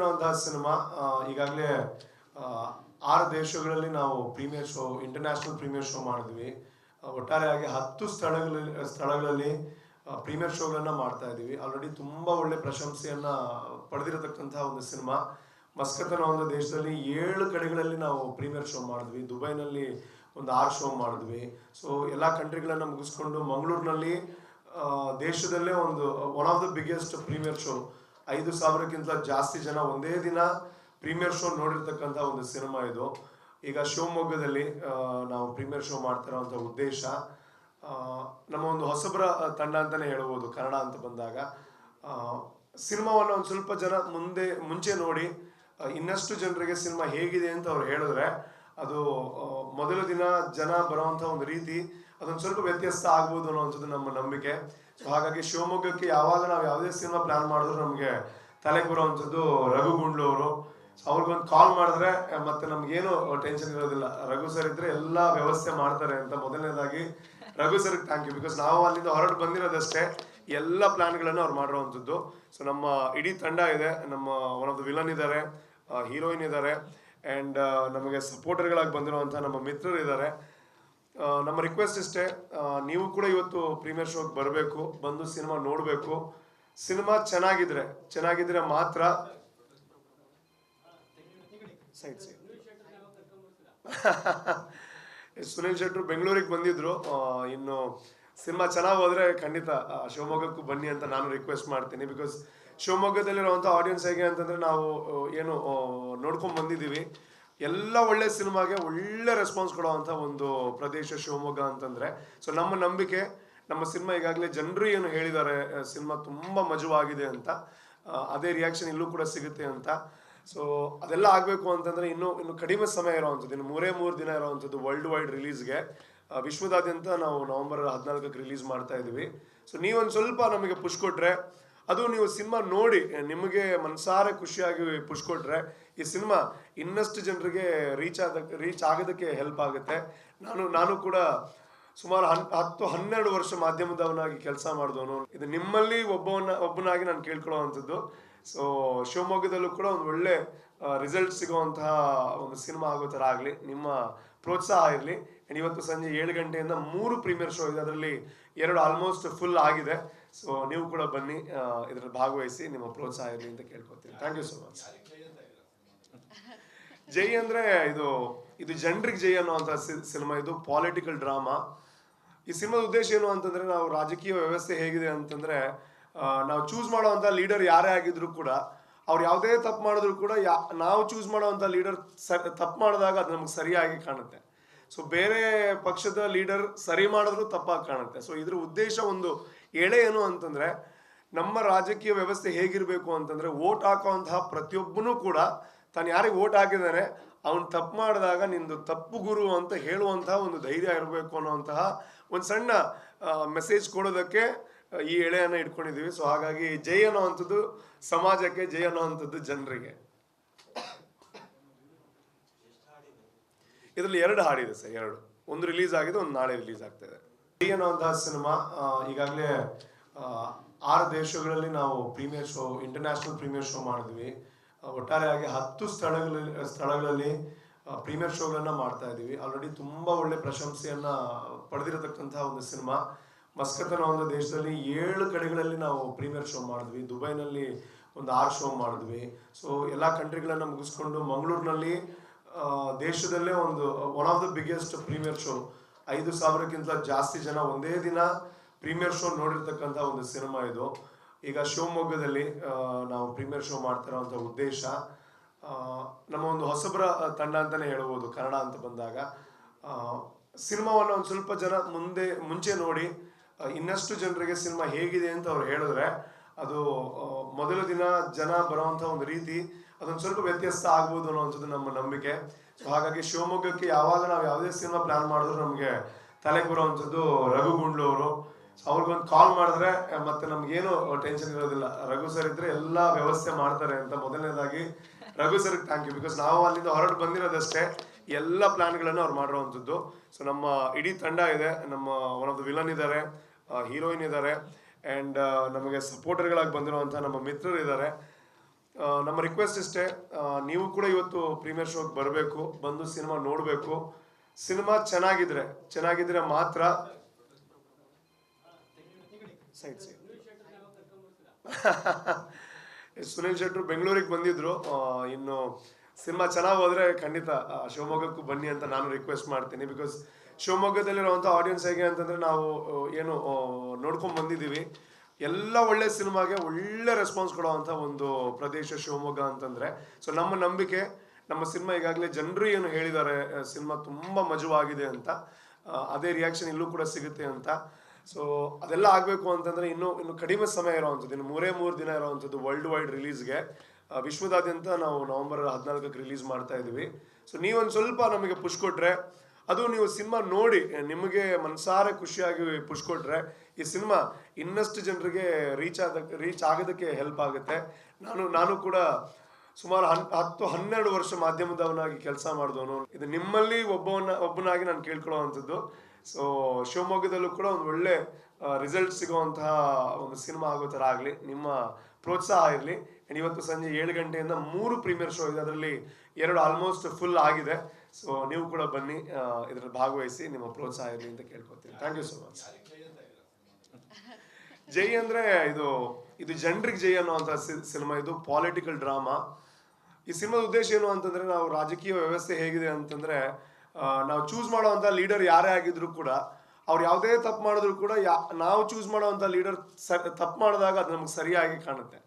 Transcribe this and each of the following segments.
ಅನ್ನುವಂತಹ ಸಿನಿಮಾ ಈಗಾಗಲೇ 6 ದೇಶಗಳಲ್ಲಿ ನಾವು premiere show, international premiere show ಮಾಡಿದ್ವಿ. ಒಟ್ಟಾರೆಯಾಗಿ 10 ಸ್ಥಳಗಳಲ್ಲಿ ಪ್ರೀಮಿಯರ್ ಶೋಗಳನ್ನ ಮಾಡ್ತಾ ಇದ್ದೀವಿ. ಆಲ್ರೆಡಿ ತುಂಬಾ ಒಳ್ಳೆ ಪ್ರಶಂಸೆಯನ್ನ ಪಡೆದಿರತಕ್ಕಂತಹ ಒಂದು ಸಿನಿಮಾ. ಮಸ್ಕತ್ ಅನ್ನೋ ಒಂದು ದೇಶದಲ್ಲಿ 7 ಕಡೆಗಳಲ್ಲಿ ನಾವು ಪ್ರೀಮಿಯರ್ ಶೋ ಮಾಡಿದ್ವಿ. ದುಬೈನಲ್ಲಿ ಒಂದು 6 ಶೋ ಮಾಡಿದ್ವಿ. ಸೊ ಎಲ್ಲ ಕಂಟ್ರಿಗಳನ್ನ ಮುಗಿಸ್ಕೊಂಡು ಮಂಗಳೂರಿನಲ್ಲಿ ದೇಶದಲ್ಲೇ one of the biggest premier show, 5,000ಕ್ಕಿಂತ ಜಾಸ್ತಿ ಜನ ಒಂದೇ ದಿನ ಪ್ರೀಮಿಯರ್ ಶೋ ನೋಡಿರ್ತಕ್ಕಂಥ ಒಂದು ಸಿನಿಮಾ ಇದು. ಈಗ ಶಿವಮೊಗ್ಗದಲ್ಲಿ ನಾವು ಪ್ರೀಮಿಯರ್ ಶೋ ಮಾಡ್ತಿರೋಂಥ ಉದ್ದೇಶ, ನಮ್ಮ ಒಂದು ಹೊಸಬರ ತಂಡ ಅಂತಾನೆ ಹೇಳ್ಬೋದು ಕನ್ನಡ ಅಂತ ಬಂದಾಗ. ಸಿನಿಮಾವನ್ನು ಒಂದು ಸ್ವಲ್ಪ ಜನ ಮುಂಚೆ ನೋಡಿ ಇನ್ನಷ್ಟು ಜನರಿಗೆ ಸಿನಿಮಾ ಹೇಗಿದೆ ಅಂತ ಅವ್ರು ಹೇಳಿದ್ರೆ ಅದು ಮೊದಲ ದಿನ ಜನ ಬರುವಂಥ ಒಂದು ರೀತಿ ಅದೊಂದು ಸ್ವಲ್ಪ ವ್ಯತ್ಯಾಸ ಆಗ್ಬೋದು ಅನ್ನೋವಂಥದ್ದು ನಮ್ಮ ನಂಬಿಕೆ. ಸೊ ಹಾಗಾಗಿ ಶಿವಮೊಗ್ಗಕ್ಕೆ ಯಾವಾಗ ನಾವು ಯಾವುದೇ ಸಿನಿಮಾ ಪ್ಲಾನ್ ಮಾಡಿದ್ರು ನಮಗೆ ತಲೆಗೆ ಬರುವಂಥದ್ದು ರಘು ಗುಂಡ್ಲು ಅವರು. ಸೊ ಅವ್ರಿಗೊಂದು ಕಾಲ್ ಮಾಡಿದ್ರೆ ಮತ್ತೆ ನಮ್ಗೇನು ಟೆನ್ಷನ್ ಇರೋದಿಲ್ಲ. ರಘು ಸರ್ ಇದ್ರೆ ಎಲ್ಲ ವ್ಯವಸ್ಥೆ ಮಾಡ್ತಾರೆ ಅಂತ. ಮೊದಲನೇದಾಗಿ ರಘು ಸರ್ಗೆ ಥ್ಯಾಂಕ್ ಯು. ಬಿಕಾಸ್ ನಾವು ಅಲ್ಲಿಂದ ಹೊರಟು ಬಂದಿರೋದಷ್ಟೇ, ಎಲ್ಲ ಪ್ಲಾನ್ಗಳನ್ನು ಅವ್ರು ಮಾಡಿರೋವಂಥದ್ದು. ಸೊ ನಮ್ಮ ಇಡೀ ತಂಡ ಇದೆ. ನಮ್ಮ ಒನ್ ಆಫ್ ದ ವಿಲನ್ ಇದ್ದಾರೆ, ಹೀರೋಯಿನ್ ಇದ್ದಾರೆ, ಆ್ಯಂಡ್ ನಮಗೆ ಸಪೋರ್ಟರ್ಗಳಾಗಿ ಬಂದಿರುವಂಥ ನಮ್ಮ ಮಿತ್ರರು ಇದ್ದಾರೆ. ನಮ್ಮ ರಿಕ್ವೆಸ್ಟ್ ಇಷ್ಟೇ, ನೀವು ಕೂಡ ಇವತ್ತು ಪ್ರೀಮಿಯರ್ ಶೋಗೆ ಬರಬೇಕು, ಬಂದು ಸಿನಿಮಾ ನೋಡಬೇಕು. ಸಿನಿಮಾ ಚೆನ್ನಾಗಿದ್ರೆ ಮಾತ್ರ ಸುನಿಲ್ ಶೆಟ್ರು ಬೆಂಗಳೂರಿಗೆ ಬಂದಿದ್ರು. ಇನ್ನು ಸಿನಿಮಾ ಚೆನ್ನಾಗಿ ಹೋದ್ರೆ ಖಂಡಿತ ಶಿವಮೊಗ್ಗಕ್ಕೂ ಬನ್ನಿ ಅಂತ ನಾನು ರಿಕ್ವೆಸ್ಟ್ ಮಾಡ್ತೀನಿ. ಬಿಕಾಸ್ ಶಿವಮೊಗ್ಗದಲ್ಲಿರುವಂಥ ಆಡಿಯನ್ಸ್ ಹೇಗೆ ಅಂತಂದ್ರೆ ನಾವು ಏನು ನೋಡ್ಕೊಂಡು ಬಂದಿದ್ದೀವಿ, ಎಲ್ಲ ಒಳ್ಳೆ ಸಿನಿಮಾಗೆ ಒಳ್ಳೆ ರೆಸ್ಪಾನ್ಸ್ ಕೊಡುವಂಥ ಒಂದು ಪ್ರದೇಶ ಶಿವಮೊಗ್ಗ ಅಂತಂದ್ರೆ. ಸೊ ನಮ್ಮ ನಂಬಿಕೆ, ನಮ್ಮ ಸಿನಿಮಾ ಈಗಾಗಲೇ ಜನರು ಏನು ಹೇಳಿದ್ದಾರೆ ಸಿನಿಮಾ ತುಂಬ ಮಜವಾಗಿದೆ ಅಂತ, ಅದೇ ರಿಯಾಕ್ಷನ್ ಇಲ್ಲೂ ಕೂಡ ಸಿಗುತ್ತೆ ಅಂತ. ಸೊ ಅದೆಲ್ಲ ಆಗಬೇಕು ಅಂತಂದರೆ ಇನ್ನು ಕಡಿಮೆ ಸಮಯ ಇರೋವಂಥದ್ದು, ಇನ್ನು 3 ದಿನ ಇರೋವಂಥದ್ದು ವರ್ಲ್ಡ್ ವೈಡ್ ರಿಲೀಸ್ಗೆ. ವಿಶ್ವದಾದ್ಯಂತ ನಾವು ನವೆಂಬರ್ 14ಕ್ಕೆ ರಿಲೀಸ್ ಮಾಡ್ತಾ ಇದ್ದೀವಿ. ಸೊ ನೀವೊಂದು ಸ್ವಲ್ಪ ನಮಗೆ ಪುಷ್ ಕೊಟ್ಟರೆ, ಅದು ನೀವು ಸಿನಿಮಾ ನೋಡಿ ನಿಮಗೆ ಮನಸಾರೆ ಖುಷಿಯಾಗಿ ಪುಷ್ ಕೊಟ್ಟರೆ ಈ ಸಿನಿಮಾ ಇನ್ನಷ್ಟು ಜನರಿಗೆ ರೀಚ್ ಆಗೋದಕ್ಕೆ ಹೆಲ್ಪ್ ಆಗುತ್ತೆ. ನಾನು ಕೂಡ ಸುಮಾರು 10-12 ವರ್ಷ ಮಾಧ್ಯಮದವನಾಗಿ ಕೆಲಸ ಮಾಡಿದವನು. ಇದು ನಿಮ್ಮಲ್ಲಿ ಒಬ್ಬನಾಗಿ ನಾನು ಕೇಳ್ಕೊಳ್ಳೋವಂಥದ್ದು. ಸೊ ಶಿವಮೊಗ್ಗದಲ್ಲೂ ಕೂಡ ಒಂದು ಒಳ್ಳೆ ರಿಸಲ್ಟ್ ಸಿಗುವಂತಹ ಒಂದು ಸಿನಿಮಾ ಆಗೋ ಥರ ಆಗಲಿ, ನಿಮ್ಮ ಪ್ರೋತ್ಸಾಹ ಇರಲಿ. ಇವತ್ತು ಸಂಜೆ 7 ಗಂಟೆಯಿಂದ 3 ಪ್ರೀಮಿಯರ್ ಶೋ ಇದೆ, ಅದರಲ್ಲಿ 2 ಆಲ್ಮೋಸ್ಟ್ ಫುಲ್ ಆಗಿದೆ. ಸೊ ನೀವು ಕೂಡ ಬನ್ನಿ, ಇದರಲ್ಲಿ ಭಾಗವಹಿಸಿ, ನಿಮ್ಮ ಪ್ರೋತ್ಸಾಹ ಇರಲಿ ಅಂತ ಕೇಳ್ಕೊತೀನಿ. Thank you so much. ಜೈ ಅಂದರೆ ಇದು ಜನರಿಗೆ ಜೈ ಅನ್ನುವಂಥ ಸಿನಿಮಾ. ಇದು ಪಾಲಿಟಿಕಲ್ ಡ್ರಾಮಾ. ಈ ಸಿನಿಮಾದ ಉದ್ದೇಶ ಏನು ಅಂತಂದರೆ, ನಾವು ರಾಜಕೀಯ ವ್ಯವಸ್ಥೆ ಹೇಗಿದೆ ಅಂತಂದರೆ, ನಾವು ಚೂಸ್ ಮಾಡುವಂಥ ಲೀಡರ್ ಯಾರೇ ಆಗಿದ್ರು ಕೂಡ ಅವ್ರು ಯಾವುದೇ ತಪ್ಪು ಮಾಡಿದ್ರು ಕೂಡ ನಾವು ಚೂಸ್ ಮಾಡುವಂಥ ಲೀಡರ್ ತಪ್ಪು ಮಾಡಿದಾಗ ಅದು ನಮ್ಗೆ ಸರಿಯಾಗಿ ಕಾಣುತ್ತೆ. ಸೊ ಬೇರೆ ಪಕ್ಷದ ಲೀಡರ್ ಸರಿ ಮಾಡಿದ್ರು ತಪ್ಪಾಗಿ ಕಾಣುತ್ತೆ. ಸೊ ಇದ್ರ ಉದ್ದೇಶ ಒಂದು ಎಳೆ ಏನು ಅಂತಂದರೆ, ನಮ್ಮ ರಾಜಕೀಯ ವ್ಯವಸ್ಥೆ ಹೇಗಿರಬೇಕು ಅಂತಂದರೆ, ವೋಟ್ ಹಾಕುವಂತಹ ಪ್ರತಿಯೊಬ್ಬನೂ ಕೂಡ ತಾನು ಯಾರಿಗೆ ವೋಟ್ ಹಾಕಿದ್ದಾನೆ ಅವನು ತಪ್ಪು ಮಾಡಿದಾಗ ನಿಂದು ತಪ್ಪು ಗುರು ಅಂತ ಹೇಳುವಂತಹ ಒಂದು ಧೈರ್ಯ ಇರಬೇಕು ಅನ್ನೋವಂತಹ ಒಂದು ಸಣ್ಣ ಮೆಸೇಜ್ ಕೊಡೋದಕ್ಕೆ ಈ ಎಳೆಯನ್ನು ಇಟ್ಕೊಂಡಿದ್ದೀವಿ. ಸೊ ಹಾಗಾಗಿ ಜೈ ಅನ್ನೋವಂಥದ್ದು ಸಮಾಜಕ್ಕೆ, ಜೈ ಅನ್ನೋವಂಥದ್ದು ಜನರಿಗೆ. ಇದರಲ್ಲಿ 2 ಹಾಡಿದೆ ಸರ್, 2. ಒಂದು ರಿಲೀಸ್ ಆಗಿದೆ, ಒಂದು ನಾಳೆ ರಿಲೀಸ್ ಆಗ್ತಾ ಇದೆ. ಜೈ ಅನ್ನೋವಂತಹ ಸಿನಿಮಾ ಈಗಾಗಲೇ 6 ದೇಶಗಳಲ್ಲಿ ನಾವು premiere show, international premiere show ಮಾಡಿದ್ವಿ. ಒಟ್ಟಾರೆಯಾಗಿ 10 ಸ್ಥಳಗಳಲ್ಲಿ ಪ್ರೀಮಿಯರ್ ಶೋಗಳನ್ನ ಮಾಡ್ತಾ ಇದ್ದೀವಿ. ಆಲ್ರೆಡಿ ತುಂಬಾ ಒಳ್ಳೆ ಪ್ರಶಂಸೆಯನ್ನ ಪಡೆದಿರತಕ್ಕಂತಹ ಒಂದು ಸಿನಿಮಾ. ಮಸ್ಕತ್ ಅನ್ನೋ ಒಂದು ದೇಶದಲ್ಲಿ 7 ಕಡೆಗಳಲ್ಲಿ ನಾವು ಪ್ರೀಮಿಯರ್ ಶೋ ಮಾಡಿದ್ವಿ. ದುಬೈನಲ್ಲಿ ಒಂದು 6 ಶೋ ಮಾಡಿದ್ವಿ. ಸೊ ಎಲ್ಲ ಕಂಟ್ರಿಗಳನ್ನ ಮುಗಿಸ್ಕೊಂಡು ಮಂಗಳೂರಿನಲ್ಲಿ ದೇಶದಲ್ಲೇ one of the biggest premier show, 5,000ಕ್ಕಿಂತ ಜಾಸ್ತಿ ಜನ ಒಂದೇ ದಿನ ಪ್ರೀಮಿಯರ್ ಶೋ ನೋಡಿರ್ತಕ್ಕಂಥ ಒಂದು ಸಿನಿಮಾ ಇದು. ಈಗ ಶಿವಮೊಗ್ಗದಲ್ಲಿ ನಾವು ಪ್ರೀಮಿಯರ್ ಶೋ ಮಾಡ್ತಿರೋಂಥ ಉದ್ದೇಶ, ನಮ್ಮ ಒಂದು ಹೊಸಬರ ತಂಡ ಅಂತಾನೆ ಹೇಳ್ಬೋದು ಕನ್ನಡ ಅಂತ ಬಂದಾಗ. ಸಿನಿಮಾವನ್ನು ಒಂದು ಸ್ವಲ್ಪ ಜನ ಮುಂಚೆ ನೋಡಿ ಇನ್ನಷ್ಟು ಜನರಿಗೆ ಸಿನಿಮಾ ಹೇಗಿದೆ ಅಂತ ಅವ್ರು ಹೇಳಿದ್ರೆ ಅದು ಮೊದಲ ದಿನ ಜನ ಬರುವಂಥ ಒಂದು ರೀತಿ ಅದೊಂದು ಸ್ವಲ್ಪ ವ್ಯತ್ಯಾಸ ಆಗ್ಬೋದು ಅನ್ನೋವಂಥದ್ದು ನಮ್ಮ ನಂಬಿಕೆ. ಸೊ ಹಾಗಾಗಿ ಶಿವಮೊಗ್ಗಕ್ಕೆ ಯಾವಾಗ ನಾವು ಯಾವುದೇ ಸಿನಿಮಾ ಪ್ಲಾನ್ ಮಾಡಿದ್ರು ನಮಗೆ ತಲೆಗೆ ಬರುವಂಥದ್ದು ರಘು ಗುಂಡ್ಲು ಅವರು. ಸೊ ಅವ್ರಿಗೊಂದು ಕಾಲ್ ಮಾಡಿದ್ರೆ ಮತ್ತೆ ನಮ್ಗೇನು ಟೆನ್ಷನ್ ಇರೋದಿಲ್ಲ. ರಘು ಸರ್ ಇದ್ರೆ ಎಲ್ಲ ವ್ಯವಸ್ಥೆ ಮಾಡ್ತಾರೆ ಅಂತ. ಮೊದಲನೇದಾಗಿ ರಘು ಸರ್ಗೆ ಥ್ಯಾಂಕ್ ಯು. ಬಿಕಾಸ್ ನಾವು ಅಲ್ಲಿಂದ ಹೊರಟು ಬಂದಿರೋದಷ್ಟೇ, ಎಲ್ಲ ಪ್ಲಾನ್ಗಳನ್ನು ಅವ್ರು ಮಾಡಿರೋವಂಥದ್ದು. ಸೊ ನಮ್ಮ ಇಡೀ ತಂಡ ಇದೆ. ನಮ್ಮ ಒನ್ ಆಫ್ ದ ವಿಲನ್ ಇದ್ದಾರೆ, ಹೀರೋಯಿನ್ ಇದ್ದಾರೆ, ಆ್ಯಂಡ್ ನಮಗೆ ಸಪೋರ್ಟರ್ಗಳಾಗಿ ಬಂದಿರುವಂಥ ನಮ್ಮ ಮಿತ್ರರು ಇದ್ದಾರೆ. ನಮ್ಮ ರಿಕ್ವೆಸ್ಟ್ ಇಷ್ಟೇ, ನೀವು ಕೂಡ ಇವತ್ತು ಪ್ರೀಮಿಯರ್ ಶೋಗೆ ಬರಬೇಕು, ಬಂದು ಸಿನಿಮಾ ನೋಡಬೇಕು. ಸಿನಿಮಾ ಚೆನ್ನಾಗಿದ್ರೆ ಮಾತ್ರ ಸೈಡ್ ಸೈಡ್ ಸುನಿಲ್ ಶೆಟ್ರು ಬೆಂಗಳೂರಿಗೆ ಬಂದಿದ್ರು. ಇನ್ನು ಸಿನಿಮಾ ಚೆನ್ನಾಗಿ ಹೋದ್ರೆ ಖಂಡಿತ ಶಿವಮೊಗ್ಗಕ್ಕೂ ಬನ್ನಿ ಅಂತ ನಾನು ರಿಕ್ವೆಸ್ಟ್ ಮಾಡ್ತೀನಿ. ಬಿಕಾಸ್ ಶಿವಮೊಗ್ಗದಲ್ಲಿರುವಂಥ ಆಡಿಯನ್ಸ್ ಹೇಗೆ ಅಂತಂದರೆ ನಾವು ಏನು ನೋಡ್ಕೊಂಡು ಬಂದಿದ್ದೀವಿ, ಎಲ್ಲ ಒಳ್ಳೆ ಸಿನಿಮಾಗೆ ಒಳ್ಳೆ ರೆಸ್ಪಾನ್ಸ್ ಕೊಡೋವಂಥ ಒಂದು ಪ್ರದೇಶ ಶಿವಮೊಗ್ಗ ಅಂತಂದರೆ. ಸೊ ನಮ್ಮ ನಂಬಿಕೆ, ನಮ್ಮ ಸಿನಿಮಾ ಈಗಾಗಲೇ ಜನರು ಏನು ಹೇಳಿದ್ದಾರೆ ಸಿನಿಮಾ ತುಂಬ ಮಜವಾಗಿದೆ ಅಂತ, ಅದೇ ರಿಯಾಕ್ಷನ್ ಇಲ್ಲೂ ಕೂಡ ಸಿಗುತ್ತೆ ಅಂತ. ಸೊ ಅದೆಲ್ಲ ಆಗಬೇಕು ಅಂತಂದರೆ ಇನ್ನು ಕಡಿಮೆ ಸಮಯ ಇರೋವಂಥದ್ದು, ಇನ್ನು 3 ದಿನ ಇರೋವಂಥದ್ದು ವರ್ಲ್ಡ್ ವೈಡ್ ರಿಲೀಸ್ಗೆ. ವಿಶ್ವದಾದ್ಯಂತ ನಾವು ನವೆಂಬರ್ 14ಕ್ಕೆ ರಿಲೀಸ್ ಮಾಡ್ತಾ ಇದ್ದೀವಿ. ಸೊ ನೀವೊಂದು ಸ್ವಲ್ಪ ನಮಗೆ ಪುಷ್ ಕೊಟ್ಟರೆ, ಅದು ನೀವು ಸಿನಿಮಾ ನೋಡಿ ನಿಮಗೆ ಮನಸಾರೆ ಖುಷಿಯಾಗಿ ಪುಷ್ ಕೊಟ್ಟರೆ, ಈ ಸಿನಿಮಾ ಇನ್ನಷ್ಟು ಜನರಿಗೆ ರೀಚ್ ಆಗೋದಕ್ಕೆ ಹೆಲ್ಪ್ ಆಗುತ್ತೆ. ನಾನು ಕೂಡ ಸುಮಾರು 10-12 ವರ್ಷ ಮಾಧ್ಯಮದವನಾಗಿ ಕೆಲಸ ಮಾಡಿದವನು. ಇದು ನಿಮ್ಮಲ್ಲಿ ಒಬ್ಬನಾಗಿ ನಾನು ಕೇಳ್ಕೊಳ್ಳೋವಂಥದ್ದು. ಸೊ ಶಿವಮೊಗ್ಗದಲ್ಲೂ ಕೂಡ ಒಂದು ಒಳ್ಳೆ ರಿಸಲ್ಟ್ ಸಿಗುವಂತಹ ಒಂದು ಸಿನಿಮಾ ಆಗೋ ಥರ ಆಗಲಿ, ನಿಮ್ಮ ಪ್ರೋತ್ಸಾಹ ಇರಲಿ. ಇವತ್ತು ಸಂಜೆ 7 ಗಂಟೆಯಿಂದ 3 ಪ್ರೀಮಿಯರ್ ಶೋ ಇದೆ, ಅದರಲ್ಲಿ 2 ಆಲ್ಮೋಸ್ಟ್ ಫುಲ್ ಆಗಿದೆ. ಸೊ ನೀವು ಕೂಡ ಬನ್ನಿ, ಇದರಲ್ಲಿ ಭಾಗವಹಿಸಿ, ನಿಮ್ಮ ಪ್ರೋತ್ಸಾಹ ಇರಲಿ ಅಂತ ಕೇಳ್ಕೊತೀನಿ. Thank you so much. ಜೈ ಅಂದರೆ ಇದು ಜನರಿಗೆ ಜೈ ಅನ್ನುವಂಥ ಸಿನಿಮಾ. ಇದು ಪಾಲಿಟಿಕಲ್ ಡ್ರಾಮಾ. ಈ ಸಿನಿಮಾದ ಉದ್ದೇಶ ಏನು ಅಂತಂದರೆ, ನಾವು ರಾಜಕೀಯ ವ್ಯವಸ್ಥೆ ಹೇಗಿದೆ ಅಂತಂದರೆ, ನಾವು ಚೂಸ್ ಮಾಡೋವಂಥ ಲೀಡರ್ ಯಾರೇ ಆಗಿದ್ರು ಕೂಡ, ಅವ್ರು ಯಾವುದೇ ತಪ್ಪು ಮಾಡಿದ್ರು ಕೂಡ ನಾವು ಚೂಸ್ ಮಾಡೋವಂಥ ಲೀಡರ್ ತಪ್ಪು ಮಾಡಿದಾಗ ಅದು ನಮ್ಗೆ ಸರಿಯಾಗಿ ಕಾಣುತ್ತೆ.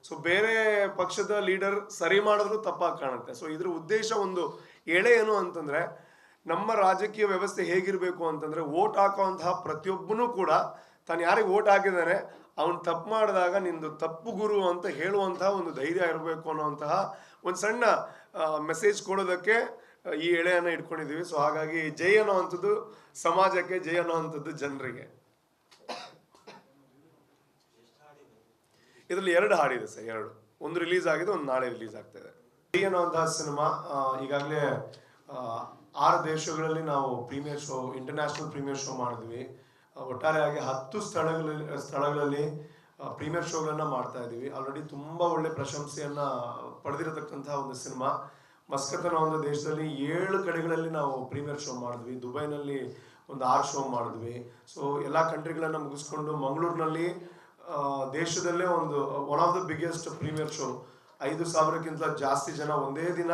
ಸೊ ಬೇರೆ ಪಕ್ಷದ ಲೀಡರ್ ಸರಿ ಮಾಡಿದ್ರು ತಪ್ಪಾಗಿ ಕಾಣುತ್ತೆ. ಸೊ ಇದ್ರ ಉದ್ದೇಶ ಒಂದು ಎಳೆ ಏನು ಅಂತಂದರೆ, ನಮ್ಮ ರಾಜಕೀಯ ವ್ಯವಸ್ಥೆ ಹೇಗಿರಬೇಕು ಅಂತಂದರೆ, ವೋಟ್ ಹಾಕೋವಂತಹ ಪ್ರತಿಯೊಬ್ಬನೂ ಕೂಡ ತಾನು ಯಾರಿಗೆ ವೋಟ್ ಹಾಕಿದ್ದಾನೆ ಅವನು ತಪ್ಪು ಮಾಡಿದಾಗ ನಿಂದು ತಪ್ಪು ಗುರು ಅಂತ ಹೇಳುವಂತಹ ಒಂದು ಧೈರ್ಯ ಇರಬೇಕು ಅನ್ನೋವಂತಹ ಒಂದು ಸಣ್ಣ ಮೆಸೇಜ್ ಕೊಡೋದಕ್ಕೆ ಈ ಎಳೆಯನ್ನು ಇಟ್ಕೊಂಡಿದ್ದೀವಿ. ಸೊ ಹಾಗಾಗಿ ಜೈ ಅನ್ನೋವಂಥದ್ದು ಸಮಾಜಕ್ಕೆ, ಜೈ ಅನ್ನೋವಂಥದ್ದು ಜನರಿಗೆ. ಇದರಲ್ಲಿ 2 ಹಾಡಿದೆ ಸರ್, 2. ಒಂದು ರಿಲೀಸ್ ಆಗಿದೆ, ಒಂದು ನಾಳೆ ರಿಲೀಸ್ ಆಗ್ತಾಯಿದೆ. ಜೈ ಅನ್ನೋವಂತಹ ಸಿನಿಮಾ ಈಗಾಗಲೇ 6 ದೇಶಗಳಲ್ಲಿ ನಾವು ಇಂಟರ್ನ್ಯಾಷನಲ್ ಪ್ರೀಮಿಯರ್ ಶೋ ಮಾಡಿದ್ವಿ. ಒಟ್ಟಾರೆಯಾಗಿ 10 ಸ್ಥಳಗಳಲ್ಲಿ ಪ್ರೀಮಿಯರ್ ಶೋಗಳನ್ನ ಮಾಡ್ತಾ ಇದ್ದೀವಿ. ಆಲ್ರೆಡಿ ತುಂಬ ಒಳ್ಳೆ ಪ್ರಶಂಸೆಯನ್ನು ಪಡೆದಿರತಕ್ಕಂತಹ ಒಂದು ಸಿನಿಮಾ. ಮಸ್ಕತ್ ಅನ್ನೋ ಒಂದು ದೇಶದಲ್ಲಿ 7 ಕಡೆಗಳಲ್ಲಿ ನಾವು ಪ್ರೀಮಿಯರ್ ಶೋ ಮಾಡಿದ್ವಿ. ದುಬೈನಲ್ಲಿ ಒಂದು 6 ಶೋ ಮಾಡಿದ್ವಿ. ಸೊ ಎಲ್ಲ ಕಂಟ್ರಿಗಳನ್ನು ಮುಗಿಸ್ಕೊಂಡು ಮಂಗಳೂರಿನಲ್ಲಿ ದೇಶದಲ್ಲೇ one of the biggest premier show, 5,000ಕ್ಕಿಂತ ಜಾಸ್ತಿ ಜನ ಒಂದೇ ದಿನ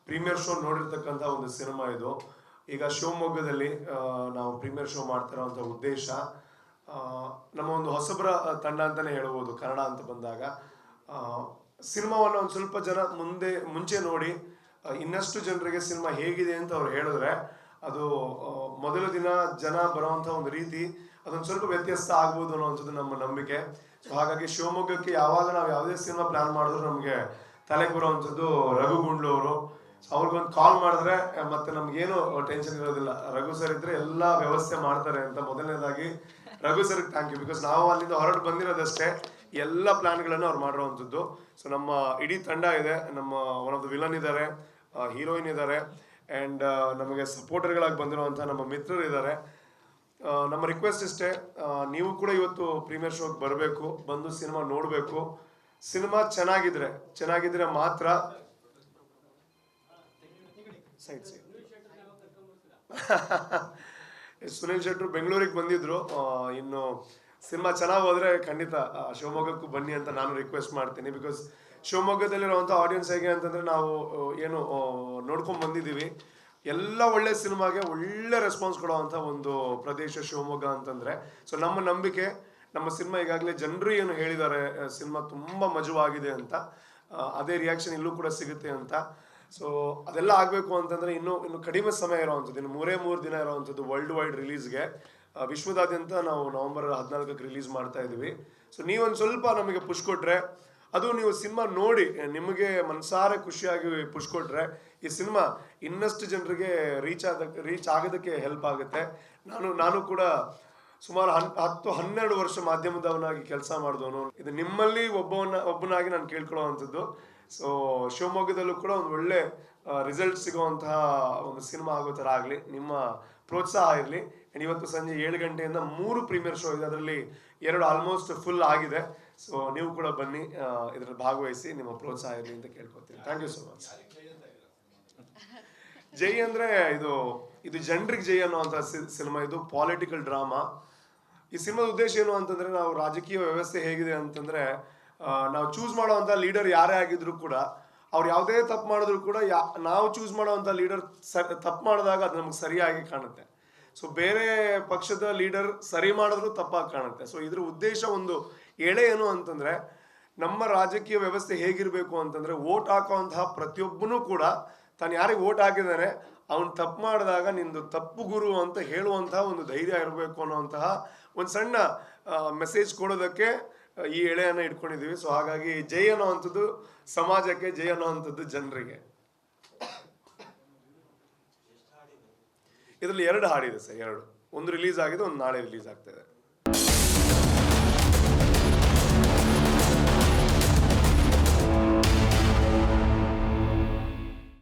ಪ್ರೀಮಿಯರ್ ಶೋ ನೋಡಿರ್ತಕ್ಕಂಥ ಒಂದು ಸಿನಿಮಾ ಇದು. ಈಗ ಶಿವಮೊಗ್ಗದಲ್ಲಿ ನಾವು ಪ್ರೀಮಿಯರ್ ಶೋ ಮಾಡ್ತಾ ಇರೋವಂಥ ಉದ್ದೇಶ, ನಮ್ಮ ಒಂದು ಹೊಸಬರ ತಂಡ ಅಂತಲೇ ಹೇಳ್ಬೋದು ಕನ್ನಡ ಅಂತ ಬಂದಾಗ. ಸಿನಿಮಾವನ್ನು ಒಂದು ಸ್ವಲ್ಪ ಜನ ಮುಂಚೆ ನೋಡಿ ಇನ್ನಷ್ಟು ಜನರಿಗೆ ಸಿನಿಮಾ ಹೇಗಿದೆ ಅಂತ ಅವ್ರು ಹೇಳಿದ್ರೆ, ಅದು ಮೊದಲ ದಿನ ಜನ ಬರುವಂಥ ಒಂದು ರೀತಿ ಅದೊಂದು ಸ್ವಲ್ಪ ವ್ಯತ್ಯಾಸ ಆಗ್ಬೋದು ಅನ್ನೋವಂಥದ್ದು ನಮ್ಮ ನಂಬಿಕೆ. ಸೊ ಹಾಗಾಗಿ ಶಿವಮೊಗ್ಗಕ್ಕೆ ಯಾವಾಗ ನಾವು ಯಾವುದೇ ಸಿನಿಮಾ ಪ್ಲಾನ್ ಮಾಡಿದ್ರು ನಮಗೆ ತಲೆಗೆ ಬರುವಂಥದ್ದು ರಘು ಗುಂಡ್ಲು ಅವರು. ಸೊ ಅವ್ರಿಗೊಂದು ಕಾಲ್ ಮಾಡಿದ್ರೆ ಮತ್ತೆ ನಮ್ಗೇನು ಟೆನ್ಷನ್ ಇರೋದಿಲ್ಲ. ರಘು ಸರ್ ಇದ್ರೆ ಎಲ್ಲ ವ್ಯವಸ್ಥೆ ಮಾಡ್ತಾರೆ ಅಂತ. ಮೊದಲನೇದಾಗಿ ರಘು ಸರ್ಗೆ ಥ್ಯಾಂಕ್ ಯು. ಬಿಕಾಸ್ ನಾವು ಅಲ್ಲಿಂದ ಹೊರಟು ಬಂದಿರೋದಷ್ಟೇ, ಎಲ್ಲ ಪ್ಲಾನ್ಗಳನ್ನು ಅವ್ರು ಮಾಡಿರೋವಂಥದ್ದು. ಸೊ ನಮ್ಮ ಇಡೀ ತಂಡ ಇದೆ, ನಮ್ಮ ಒನ್ ಆಫ್ ದ ವಿಲನ್ ಇದ್ದಾರೆ, ಹೀರೋಯಿನ್ ಇದ್ದಾರೆ, ಆ್ಯಂಡ್ ನಮಗೆ ಸಪೋರ್ಟರ್ಗಳಾಗಿ ಬಂದಿರುವಂಥ ನಮ್ಮ ಮಿತ್ರರು ಇದ್ದಾರೆ. ನಮ್ಮ ರಿಕ್ವೆಸ್ಟ್ ಇಷ್ಟೇ, ನೀವು ಕೂಡ ಇವತ್ತು ಪ್ರೀಮಿಯರ್ ಶೋಗೆ ಬರಬೇಕು, ಬಂದು ಸಿನಿಮಾ ನೋಡಬೇಕು. ಸಿನಿಮಾ ಚೆನ್ನಾಗಿದ್ರೆ ಮಾತ್ರ ಸೈಡ್ ಸುನಿಲ್ ಶೆಟ್ರು ಬೆಂಗಳೂರಿಗೆ ಬಂದಿದ್ರು. ಇನ್ನು ಸಿನಿಮಾ ಚೆನ್ನಾಗಿ ಹೋದ್ರೆ ಖಂಡಿತ ಶಿವಮೊಗ್ಗಕ್ಕೂ ಬನ್ನಿ ಅಂತ ನಾನು ರಿಕ್ವೆಸ್ಟ್ ಮಾಡ್ತೀನಿ. ಬಿಕಾಸ್ ಶಿವಮೊಗ್ಗದಲ್ಲಿರುವಂಥ ಆಡಿಯನ್ಸ್ ಹೇಗೆ ಅಂತಂದರೆ, ನಾವು ಏನು ನೋಡ್ಕೊಂಡು ಬಂದಿದ್ದೀವಿ, ಎಲ್ಲ ಒಳ್ಳೆ ಸಿನಿಮಾಗೆ ಒಳ್ಳೆ ರೆಸ್ಪಾನ್ಸ್ ಕೊಡೋವಂಥ ಒಂದು ಪ್ರದೇಶ ಶಿವಮೊಗ್ಗ ಅಂತಂದರೆ. ಸೊ ನಮ್ಮ ನಂಬಿಕೆ, ನಮ್ಮ ಸಿನಿಮಾ ಈಗಾಗಲೇ ಜನರು ಏನು ಹೇಳಿದ್ದಾರೆ ಸಿನಿಮಾ ತುಂಬ ಮಜವಾಗಿದೆ ಅಂತ, ಅದೇ ರಿಯಾಕ್ಷನ್ ಇಲ್ಲೂ ಕೂಡ ಸಿಗುತ್ತೆ ಅಂತ. ಸೊ ಅದೆಲ್ಲ ಆಗಬೇಕು ಅಂತಂದರೆ ಇನ್ನು ಕಡಿಮೆ ಸಮಯ ಇರೋವಂಥದ್ದು, ಇನ್ನು 3 ದಿನ ಇರೋವಂಥದ್ದು ವರ್ಲ್ಡ್ ವೈಡ್ ರಿಲೀಸ್ಗೆ. ವಿಶ್ವದಾದ್ಯಂತ ನಾವು ನವೆಂಬರ್ 14ಕ್ಕೆ ರಿಲೀಸ್ ಮಾಡ್ತಾ ಇದ್ದೀವಿ. ಸೊ ನೀವೊಂದು ಸ್ವಲ್ಪ ನಮಗೆ ಪುಷ್ ಕೊಟ್ಟರೆ, ಅದು ನೀವು ಸಿನಿಮಾ ನೋಡಿ ನಿಮಗೆ ಮನಸಾರೆ ಖುಷಿಯಾಗಿ ಪುಷ್ ಕೊಟ್ಟರೆ, ಈ ಸಿನಿಮಾ ಇನ್ನಷ್ಟು ಜನರಿಗೆ ರೀಚ್ ಆಗೋದಕ್ಕೆ ಹೆಲ್ಪ್ ಆಗುತ್ತೆ. ನಾನು ಕೂಡ ಸುಮಾರು 10-12 ವರ್ಷ ಮಾಧ್ಯಮದವನಾಗಿ ಕೆಲಸ ಮಾಡಿದವನು. ಇದು ನಿಮ್ಮಲ್ಲಿ ಒಬ್ಬನಾಗಿ ನಾನು ಕೇಳ್ಕೊಳ್ಳೋವಂಥದ್ದು. ಸೊ ಶಿವಮೊಗ್ಗದಲ್ಲೂ ಕೂಡ ಒಂದು ಒಳ್ಳೆ ರಿಸಲ್ಟ್ ಸಿಗುವಂತಹ ಒಂದು ಸಿನಿಮಾ ಆಗೋ ಥರ ಆಗಲಿ, ನಿಮ್ಮ ಪ್ರೋತ್ಸಾಹ ಇರಲಿ. ಇವತ್ತು ಸಂಜೆ 7 ಗಂಟೆಯಿಂದ 3 ಪ್ರೀಮಿಯರ್ ಶೋ ಇದೆ, ಅದರಲ್ಲಿ 2 ಆಲ್ಮೋಸ್ಟ್ ಫುಲ್ ಆಗಿದೆ. ಸೊ ನೀವು ಕೂಡ ಬನ್ನಿ, ಇದರಲ್ಲಿ ಭಾಗವಹಿಸಿ, ನಿಮ್ಮ ಪ್ರೋತ್ಸಾಹ ಇರಲಿ ಅಂತ ಕೇಳ್ಕೊತೀನಿ. Thank you so much. ಜೈ ಅಂದರೆ ಇದು ಜನರಿಗೆ ಜೈ ಅನ್ನುವಂಥ ಸಿನಿಮಾ. ಇದು ಪಾಲಿಟಿಕಲ್ ಡ್ರಾಮಾ. ಈ ಸಿನಿಮಾದ ಉದ್ದೇಶ ಏನು ಅಂತಂದರೆ, ನಾವು ರಾಜಕೀಯ ವ್ಯವಸ್ಥೆ ಹೇಗಿದೆ ಅಂತಂದರೆ, ನಾವು ಚೂಸ್ ಮಾಡೋವಂಥ ಲೀಡರ್ ಯಾರೇ ಆಗಿದ್ರು ಕೂಡ, ಅವ್ರು ಯಾವುದೇ ತಪ್ಪು ಮಾಡಿದ್ರು ಕೂಡ ನಾವು ಚೂಸ್ ಮಾಡೋವಂಥ ಲೀಡರ್ ತಪ್ಪು ಮಾಡಿದಾಗ ಅದು ನಮ್ಗೆ ಸರಿಯಾಗಿ ಕಾಣುತ್ತೆ. ಸೊ ಬೇರೆ ಪಕ್ಷದ ಲೀಡರ್ ಸರಿ ಮಾಡಿದ್ರು ತಪ್ಪಾಗಿ ಕಾಣುತ್ತೆ. ಸೊ ಇದ್ರ ಉದ್ದೇಶ ಒಂದು ಎಳೆ ಏನು ಅಂತಂದರೆ, ನಮ್ಮ ರಾಜಕೀಯ ವ್ಯವಸ್ಥೆ ಹೇಗಿರಬೇಕು ಅಂತಂದರೆ, ವೋಟ್ ಹಾಕೋವಂತಹ ಪ್ರತಿಯೊಬ್ಬನೂ ಕೂಡ ತಾನು ಯಾರಿಗೆ ವೋಟ್ ಹಾಕಿದ್ದಾನೆ ಅವನು ತಪ್ಪು ಮಾಡಿದಾಗ ನಿಂದು ತಪ್ಪು ಗುರು ಅಂತ ಹೇಳುವಂತಹ ಒಂದು ಧೈರ್ಯ ಇರಬೇಕು ಅನ್ನೋವಂತಹ ಒಂದು ಸಣ್ಣ ಮೆಸೇಜ್ ಕೊಡೋದಕ್ಕೆ ಈ ಎಳೆಯನ್ನು ಇಟ್ಕೊಂಡಿದ್ದೀವಿ. ಸೊ ಹಾಗಾಗಿ ಜೈ ಅನ್ನೋವಂಥದ್ದು ಸಮಾಜಕ್ಕೆ, ಜೈ ಅನ್ನೋವಂಥದ್ದು ಜನರಿಗೆ. ಇದರಲ್ಲಿ 2 ಹಾಡಿದೆ ಸರ್, 2. ಒಂದು ರಿಲೀಸ್ ಆಗಿದೆ, ಒಂದು ನಾಳೆ ರಿಲೀಸ್ ಆಗ್ತಾ ಇದೆ.